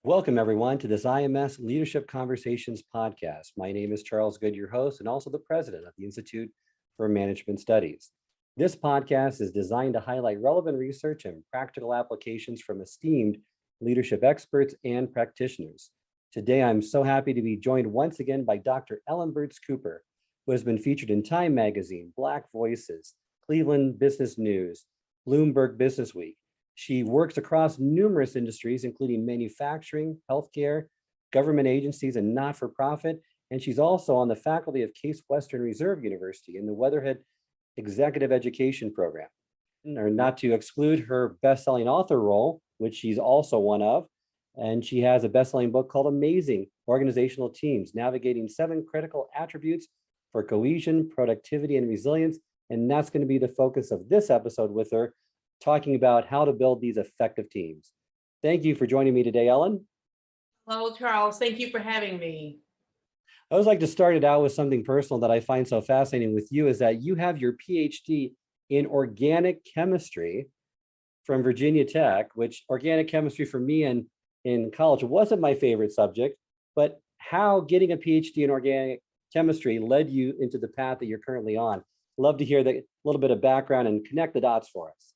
Welcome, everyone, to this IMS Leadership Conversations podcast. My name is Charles Good, your host, and also the president of the Institute for Management Studies. This podcast is designed to highlight relevant research and practical applications from esteemed leadership experts and practitioners. Today, I'm so happy to be joined once again by Dr. Ellen Burts-Cooper, who has been featured in Time Magazine, Black Voices, Cleveland Business News, Bloomberg BusinessWeek. She works across numerous industries, including manufacturing, healthcare, government agencies, and not-for-profit. And she's also on the faculty of Case Western Reserve University in the Weatherhead Executive Education Program. Or not to exclude her best-selling author role, which she's also one of. And she has a best-selling book called aMAZEing: Organizational Teams, Navigating 7 Critical Attributes for Cohesion, Productivity, and Resilience. And that's going to be the focus of this episode with her, talking about how to build these effective teams. Thank you for joining me today, Ellen. Hello, Charles. Thank you for having me. I always like to start it out with something personal that I find so fascinating with you is that you have your PhD in organic chemistry from Virginia Tech, which organic chemistry for me in college wasn't my favorite subject, but how getting a PhD in organic chemistry led you into the path that you're currently on. Love to hear a little bit of background and connect the dots for us.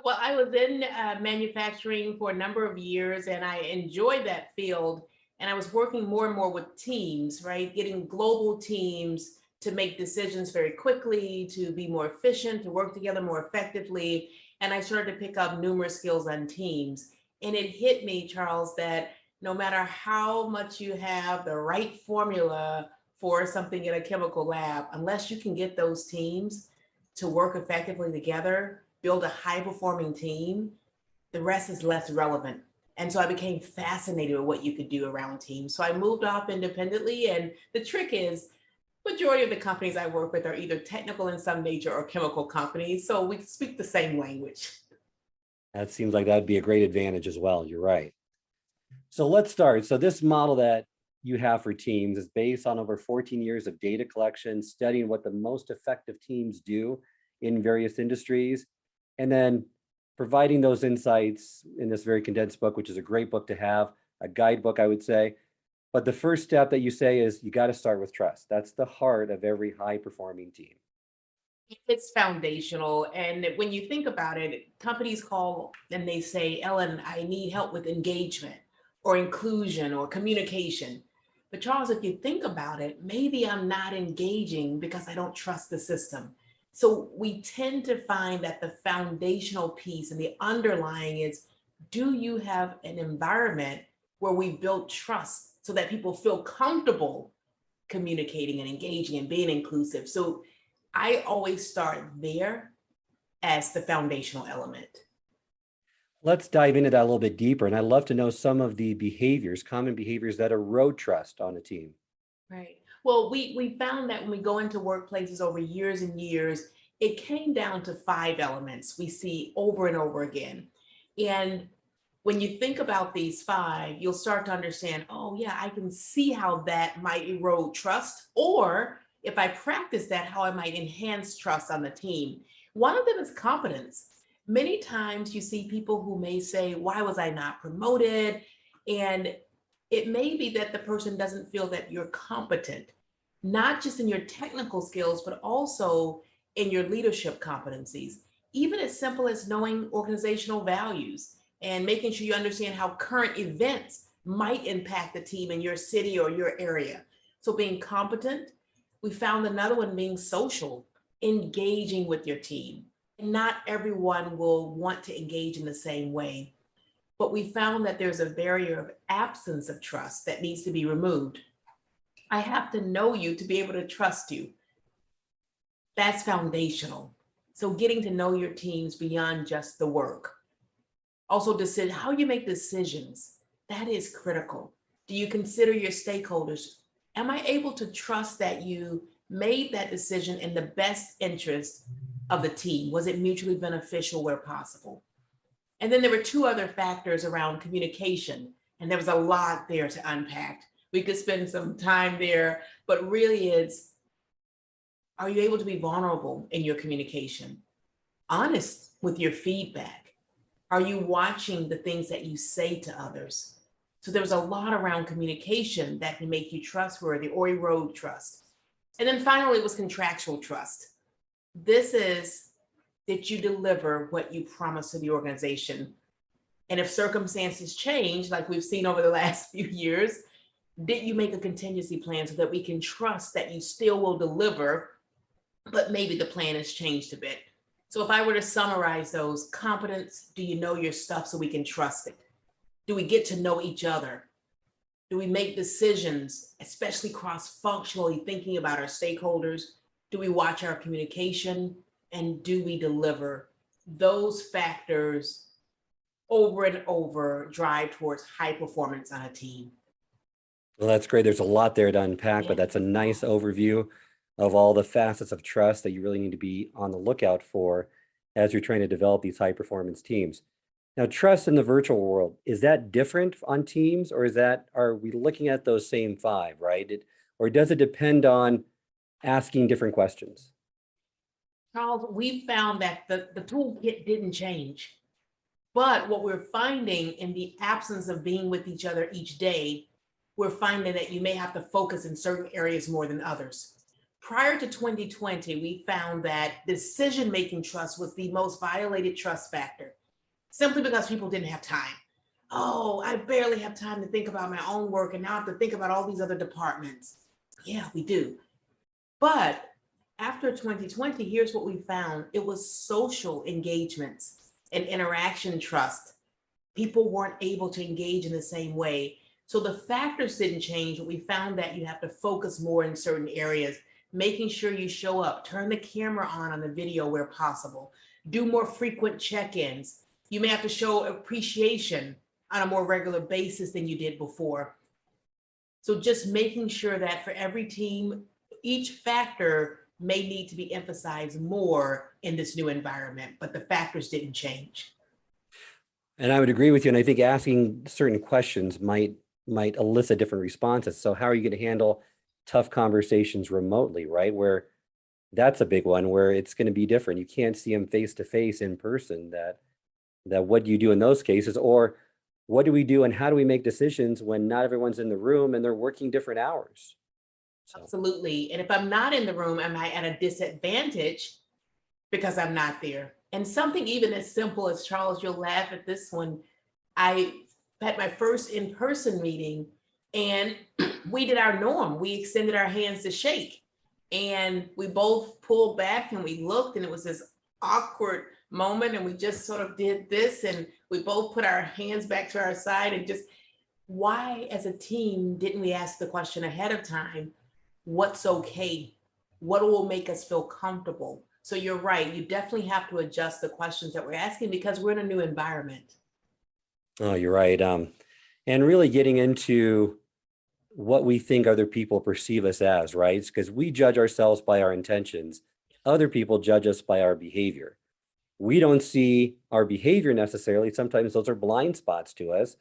Well, I was in manufacturing for a number of years and I enjoyed that field. And I was working more and more with teams, right? Getting global teams to make decisions very quickly, to be more efficient, to work together more effectively. And I started to pick up numerous skills on teams. And it hit me, Charles, that no matter how much you have the right formula for something in a chemical lab, unless you can get those teams to work effectively together, build a high performing team, the rest is less relevant. And so I became fascinated with what you could do around teams. So I moved off independently. And the trick is, majority of the companies I work with are either technical in some nature or chemical companies. So we speak the same language. That seems like that'd be a great advantage as well. You're right. So let's start. So this model that you have for teams is based on over 14 years of data collection, studying what the most effective teams do in various industries, and then providing those insights in this very condensed book, which is a great book to have, a guidebook, I would say. But the first step that you say is you got to start with trust. That's the heart of every high performing team. It's foundational. And when you think about it, companies call and they say, Ellen, I need help with engagement or inclusion or communication. But Charles, if you think about it, maybe I'm not engaging because I don't trust the system. So we tend to find that the foundational piece and the underlying is, do you have an environment where we build trust so that people feel comfortable communicating and engaging and being inclusive? So I always start there as the foundational element. Let's dive into that a little bit deeper. And I'd love to know some of the behaviors, common behaviors that erode trust on a team. Right. Well, we found that when we go into workplaces over years and years, it came down to 5 elements we see over and over again. And when you think about these 5, you'll start to understand, oh, yeah, I can see how that might erode trust. Or if I practice that, how I might enhance trust on the team. One of them is competence. Many times you see people who may say, why was I not promoted? And it may be that the person doesn't feel that you're competent, not just in your technical skills, but also in your leadership competencies, even as simple as knowing organizational values and making sure you understand how current events might impact the team in your city or your area. So being competent. We found another one being social, engaging with your team. Not everyone will want to engage in the same way. But we found that there's a barrier of absence of trust that needs to be removed. I have to know you to be able to trust you. That's foundational. So getting to know your teams beyond just the work. Also, how you make decisions, that is critical. Do you consider your stakeholders? Am I able to trust that you made that decision in the best interest of the team? Was it mutually beneficial where possible? And then there were 2 other factors around communication, and there was a lot there to unpack. We could spend some time there, but really are you able to be vulnerable in your communication? Honest with your feedback? Are you watching the things that you say to others? So there was a lot around communication that can make you trustworthy or erode trust. And then finally, it was contractual trust. This is that you deliver what you promise to the organization. And if circumstances change, like we've seen over the last few years, did you make a contingency plan so that we can trust that you still will deliver, but maybe the plan has changed a bit? So if I were to summarize those: competence, do you know your stuff so we can trust it? Do we get to know each other? Do we make decisions, especially cross-functionally, thinking about our stakeholders? Do we watch our communication? And do we deliver? Those factors over and over drive towards high performance on a team. Well, that's great. There's a lot there to unpack, but that's a nice overview of all the facets of trust that you really need to be on the lookout for as you're trying to develop these high performance teams. Now, trust in the virtual world, is that different on teams, or are we looking at those same five, right? Or does it depend on asking different questions? Charles, we found that the toolkit didn't change. But what we're finding in the absence of being with each other each day, we're finding that you may have to focus in certain areas more than others. Prior to 2020, we found that decision-making trust was the most violated trust factor, simply because people didn't have time. Oh, I barely have time to think about my own work, and now I have to think about all these other departments. Yeah, we do. But after 2020, here's what we found. It was social engagements and interaction trust. People weren't able to engage in the same way. So the factors didn't change, but we found that you have to focus more in certain areas, making sure you show up, turn the camera on the video where possible, do more frequent check-ins. You may have to show appreciation on a more regular basis than you did before. So just making sure that for every team, each factor may need to be emphasized more in this new environment, but the factors didn't change. And I would agree with you. And I think asking certain questions might elicit different responses. So how are you going to handle tough conversations remotely, right? Where that's a big one, where it's going to be different. You can't see them face to face in person. That what do you do in those cases? Or what do we do and how do we make decisions when not everyone's in the room and they're working different hours? So. Absolutely. And if I'm not in the room, am I at a disadvantage because I'm not there? And something even as simple as, Charles, you'll laugh at this one. I had my first in-person meeting and we did our norm. We extended our hands to shake and we both pulled back and we looked, and it was this awkward moment, and we just sort of did this and we both put our hands back to our side. And just, why as a team didn't we ask the question ahead of time? What's okay? What will make us feel comfortable? So you're right. You definitely have to adjust the questions that we're asking because we're in a new environment. Oh, you're right. And really getting into what we think other people perceive us as, right? Because we judge ourselves by our intentions. Other people judge us by our behavior. We don't see our behavior necessarily. Sometimes those are blind spots to us,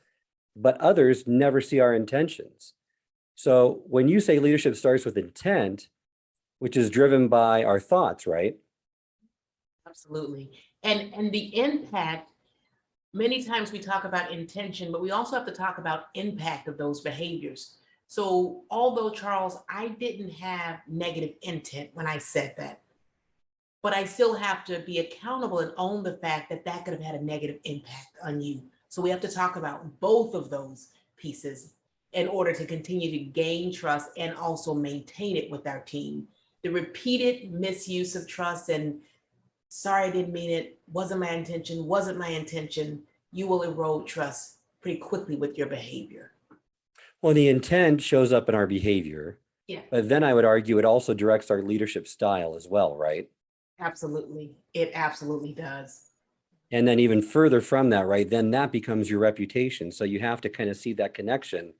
but others never see our intentions. So when you say leadership starts with intent, which is driven by our thoughts, right? Absolutely. And the impact, many times we talk about intention, but we also have to talk about impact of those behaviors. So although, Charles, I didn't have negative intent when I said that, but I still have to be accountable and own the fact that that could have had a negative impact on you. So we have to talk about both of those pieces in order to continue to gain trust and also maintain it with our team. The repeated misuse of trust and sorry, I didn't mean it, wasn't my intention, you will erode trust pretty quickly with your behavior. Well, the intent shows up in our behavior. Yeah. But then I would argue it also directs our leadership style as well, right? Absolutely. It absolutely does. And then even further from that, right, then that becomes your reputation. So you have to kind of see that connection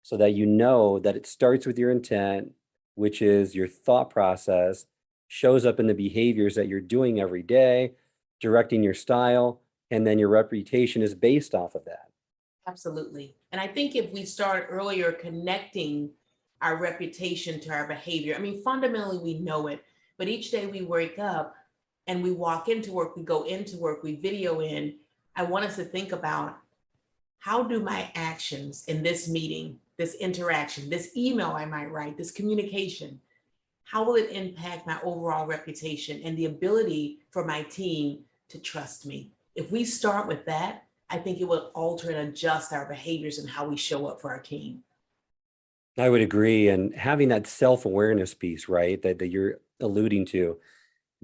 so that you know that it starts with your intent, which is your thought process, shows up in the behaviors that you're doing every day, directing your style, and then your reputation is based off of that. Absolutely. And I think if we start earlier connecting our reputation to our behavior, I mean, fundamentally, we know it, but each day we wake up and we walk into work, we go into work, we video in. I want us to think about, how do my actions in this meeting, this interaction, this email I might write, this communication, how will it impact my overall reputation and the ability for my team to trust me? If we start with that, I think it will alter and adjust our behaviors and how we show up for our team. I would agree. And having that self-awareness piece, right, that you're alluding to,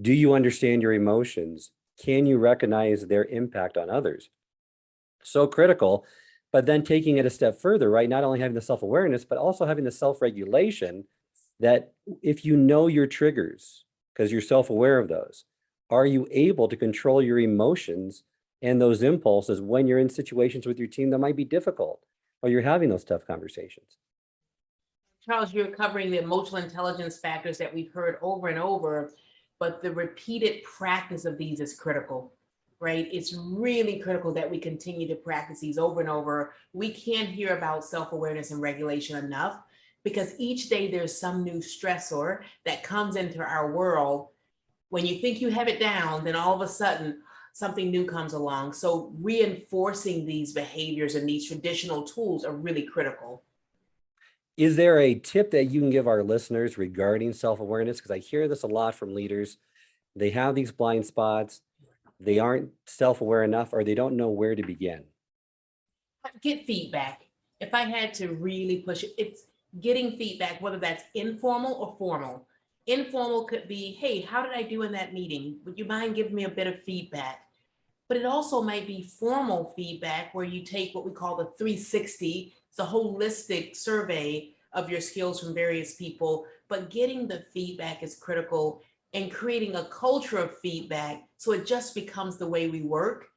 do you understand your emotions? Can you recognize their impact on others? So critical. But then taking it a step further, right, not only having the self-awareness, but also having the self-regulation that if you know your triggers, because you're self-aware of those, are you able to control your emotions and those impulses when you're in situations with your team that might be difficult or you're having those tough conversations? Charles, you're covering the emotional intelligence factors that we've heard over and over, but the repeated practice of these is critical, right? It's really critical that we continue to practice these over and over. We can't hear about self-awareness and regulation enough because each day there's some new stressor that comes into our world. When you think you have it down, then all of a sudden something new comes along. So reinforcing these behaviors and these traditional tools are really critical. Is there a tip that you can give our listeners regarding self-awareness? Because I hear this a lot from leaders. They have these blind spots, they aren't self-aware enough, or they don't know where to begin. Get feedback. If I had to really push it, it's getting feedback, whether that's informal or formal. Informal could be, hey, how did I do in that meeting? Would you mind giving me a bit of feedback? But it also might be formal feedback where you take what we call the 360. It's a holistic survey of your skills from various people, but getting the feedback is critical and creating a culture of feedback so it just becomes the way we work.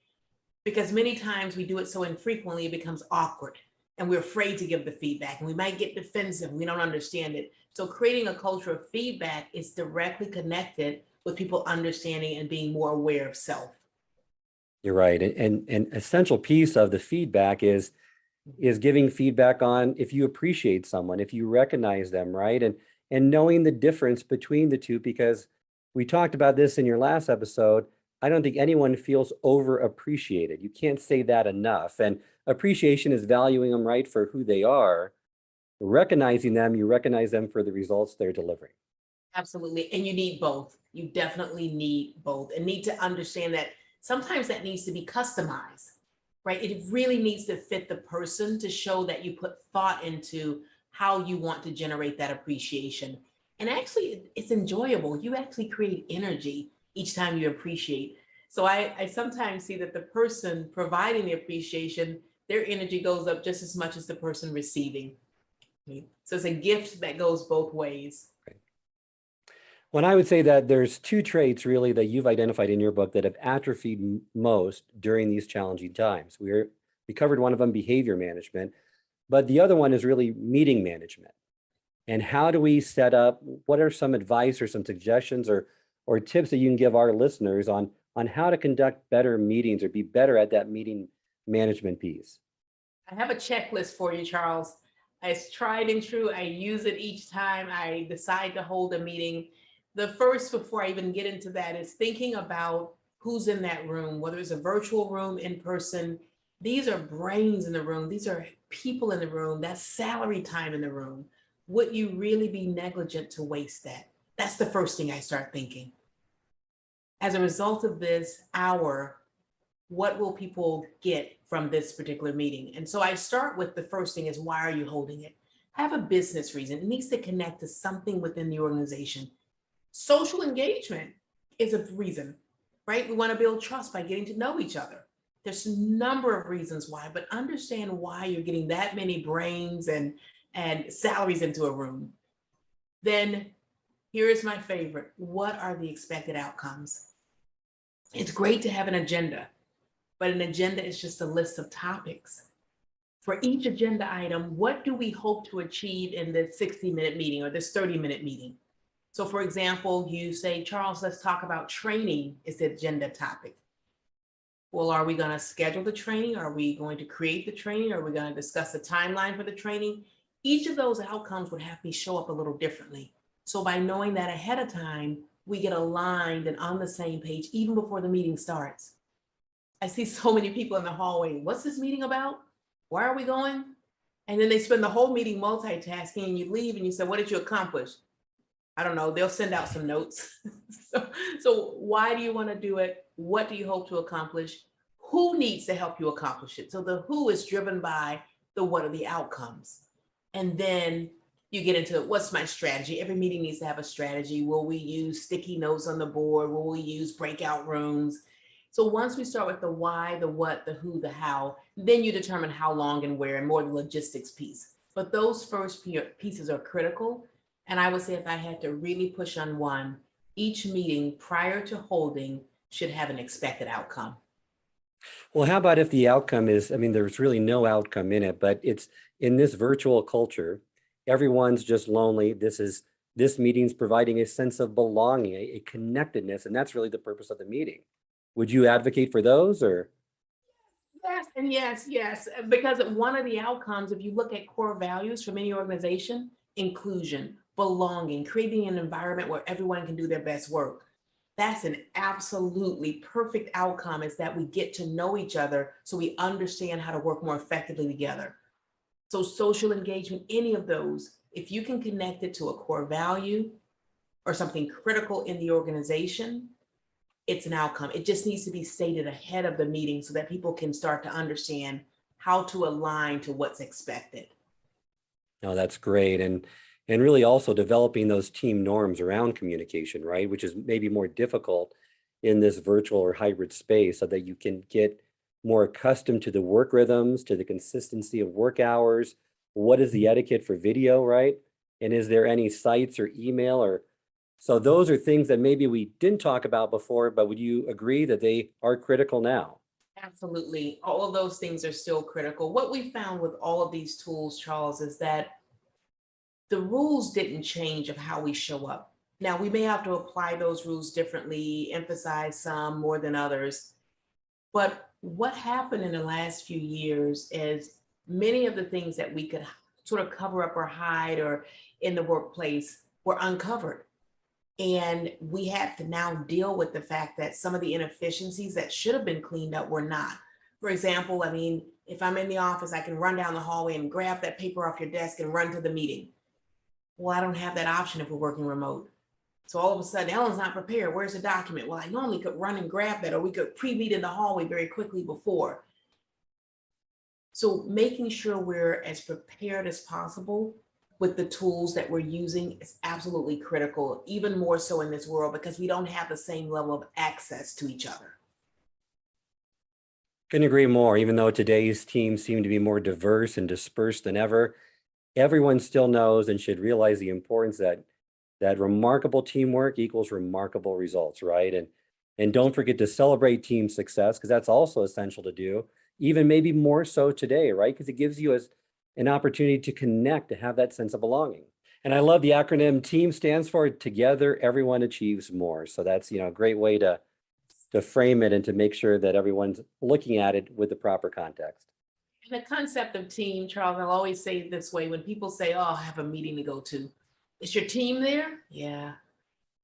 Because many times we do it so infrequently, it becomes awkward and we're afraid to give the feedback and we might get defensive. We don't understand it. So creating a culture of feedback is directly connected with people understanding and being more aware of self. You're right. And an essential piece of the feedback is giving feedback on if you appreciate someone, if you recognize them, right? And knowing the difference between the two, because we talked about this in your last episode. I don't think anyone feels over appreciated. You can't say that enough. And appreciation is valuing them, right, for who they are. Recognizing them, you recognize them for the results they're delivering. Absolutely. And you need both. You definitely need both and need to understand that sometimes that needs to be customized, right? It really needs to fit the person to show that you put thought into how you want to generate that appreciation. And actually, it's enjoyable. You actually create energy each time you appreciate. So I sometimes see that the person providing the appreciation, their energy goes up just as much as the person receiving. So it's a gift that goes both ways. Well, I would say that there's two traits really that you've identified in your book that have atrophied most during these challenging times. We covered one of them, behavior management, but the other one is really meeting management. And how do we set up, what are some advice or some suggestions or tips that you can give our listeners on how to conduct better meetings or be better at that meeting management piece? I have a checklist for you, Charles. It's tried and true. I use it each time I decide to hold a meeting. The first, before I even get into that, is thinking about who's in that room, whether it's a virtual room, in person. These are brains in the room. These are people in the room. That's salary time in the room. Would you really be negligent to waste that? That's the first thing I start thinking. As a result of this hour, what will people get from this particular meeting? And so I start with the first thing is, why are you holding it? Have a business reason. It needs to connect to something within the organization. Social engagement is a reason, right? We want to build trust by getting to know each other. There's a number of reasons why, but understand why you're getting that many brains and salaries into a room. Then here is my favorite. What are the expected outcomes? It's great to have an agenda, but an agenda is just a list of topics. For each agenda item, what do we hope to achieve in this 60-minute meeting or this 30-minute meeting? So for example, you say, Charles, let's talk about training is the agenda topic. Well, are we going to schedule the training? Are we going to create the training? Are we going to discuss the timeline for the training? Each of those outcomes would have me show up a little differently. So by knowing that ahead of time, we get aligned and on the same page even before the meeting starts. I see so many people in the hallway. What's this meeting about? Why are we going? And then they spend the whole meeting multitasking and you leave and you say, what did you accomplish? I don't know, they'll send out some notes. So why do you want to do it? What do you hope to accomplish? Who needs to help you accomplish it? So the who is driven by the what are the outcomes. And then you get into what's my strategy? Every meeting needs to have a strategy. Will we use sticky notes on the board? Will we use breakout rooms? So once we start with the why, the what, the who, the how, then you determine how long and where, and more the logistics piece. But those first pieces are critical. And I would say if I had to really push on one, each meeting prior to holding should have an expected outcome. Well, how about if the outcome is, I mean, there's really no outcome in it, but it's in this virtual culture, everyone's just lonely. This meeting's providing a sense of belonging, a connectedness, and that's really the purpose of the meeting. Would you advocate for those or? Yes, and yes, yes, because one of the outcomes, if you look at core values from any organization, inclusion, belonging, creating an environment where everyone can do their best work. That's an absolutely perfect outcome, is that we get to know each other so we understand how to work more effectively together. So social engagement, any of those, if you can connect it to a core value or something critical in the organization, it's an outcome. It just needs to be stated ahead of the meeting so that people can start to understand how to align to what's expected. No, that's great. And really also developing those team norms around communication, right? Which is maybe more difficult in this virtual or hybrid space so that you can get more accustomed to the work rhythms, to the consistency of work hours. What is the etiquette for video, right? And is there any sites or email or so those are things that maybe we didn't talk about before, but would you agree that they are critical now? Absolutely. All of those things are still critical. What we found with all of these tools, Charles, is that the rules didn't change of how we show up. Now, we may have to apply those rules differently, emphasize some more than others. But what happened in the last few years is many of the things that we could sort of cover up or hide or in the workplace were uncovered. And we have to now deal with the fact that some of the inefficiencies that should have been cleaned up were not. For example, I mean, if I'm in the office, I can run down the hallway and grab that paper off your desk and run to the meeting. Well, I don't have that option if we're working remote. So all of a sudden, Ellen's not prepared. Where's the document? Well, I normally could run and grab that, or we could pre-meet in the hallway very quickly before. So making sure we're as prepared as possible with the tools that we're using is absolutely critical, even more so in this world because we don't have the same level of access to each other. Couldn't agree more. Even though today's teams seem to be more diverse and dispersed than ever, everyone still knows and should realize the importance that remarkable teamwork equals remarkable results, right? And don't forget to celebrate team success because that's also essential to do, even maybe more so today, right? Because it gives you an opportunity to connect, to have that sense of belonging. And I love the acronym TEAM stands for Together Everyone Achieves More. So that's a great way to frame it and to make sure that everyone's looking at it with the proper context. And the concept of team, Charles, I'll always say it this way when people say, oh, I have a meeting to go to. Is your team there? Yeah.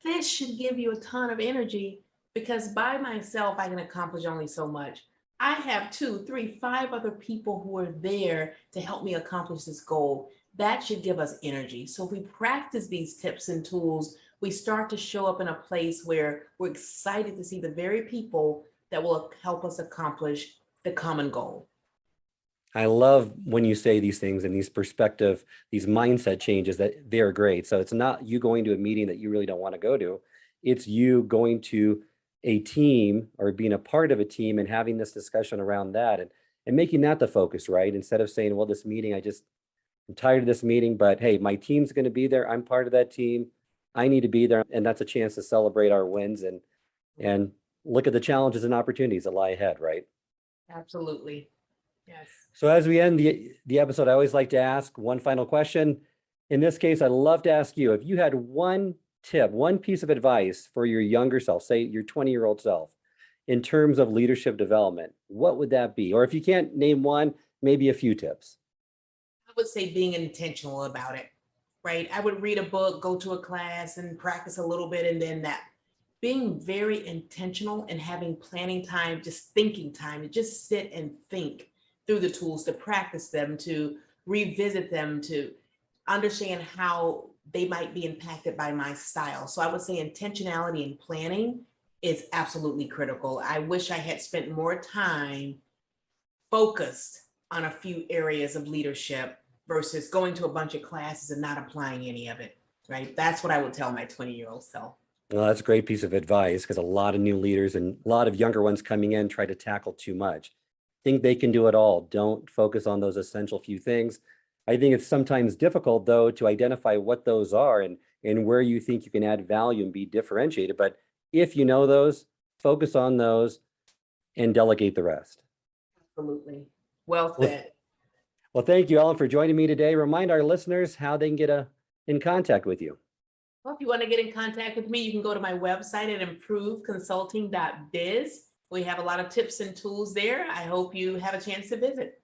This should give you a ton of energy because by myself, I can accomplish only so much. I have 2, 3, 5 other people who are there to help me accomplish this goal. That should give us energy. So if we practice these tips and tools, we start to show up in a place where we're excited to see the very people that will help us accomplish the common goal. I love when you say these things and these perspective, these mindset changes that they're great. So it's not you going to a meeting that you really don't want to go to. It's you going to a team or being a part of a team and having this discussion around that and making that the focus, right? Instead of saying, well, this meeting, I'm tired of this meeting, but hey, my team's going to be there. I'm part of that team. I need to be there. And that's a chance to celebrate our wins and look at the challenges and opportunities that lie ahead, right? Absolutely. Yes. So as we end the episode, I always like to ask one final question. In this case, I'd love to ask you, if you had one tip, one piece of advice for your younger self, say your 20-year-old self, in terms of leadership development, what would that be? Or if you can't name one, maybe a few tips. I would say being intentional about it, right? I would read a book, go to a class and practice a little bit, and then that. Being very intentional and having planning time, just thinking time, to just sit and think. through the tools, to practice them, to revisit them, to understand how they might be impacted by my style. So I would say intentionality and planning is absolutely critical. I wish I had spent more time focused on a few areas of leadership versus going to a bunch of classes and not applying any of it, right? That's what I would tell my 20-year-old self. Well, that's a great piece of advice because a lot of new leaders and a lot of younger ones coming in try to tackle too much. Think they can do it all. Don't focus on those essential few things. I think it's sometimes difficult, though, to identify what those are and where you think you can add value and be differentiated. But if you know those, focus on those and delegate the rest. Absolutely. Well Well, said. well, thank you, Ellen, for joining me today. Remind our listeners how they can get in contact with you. Well, if you want to get in contact with me, you can go to my website at improveconsulting.biz. We have a lot of tips and tools there. I hope you have a chance to visit.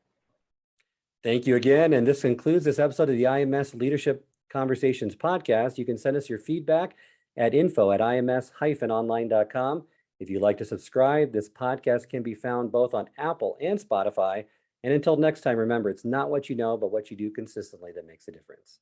Thank you again. And this concludes this episode of the IMS Leadership Conversations podcast. You can send us your feedback at info@ims-online.com. If you'd like to subscribe, this podcast can be found both on Apple and Spotify. And until next time, remember, it's not what you know, but what you do consistently that makes a difference.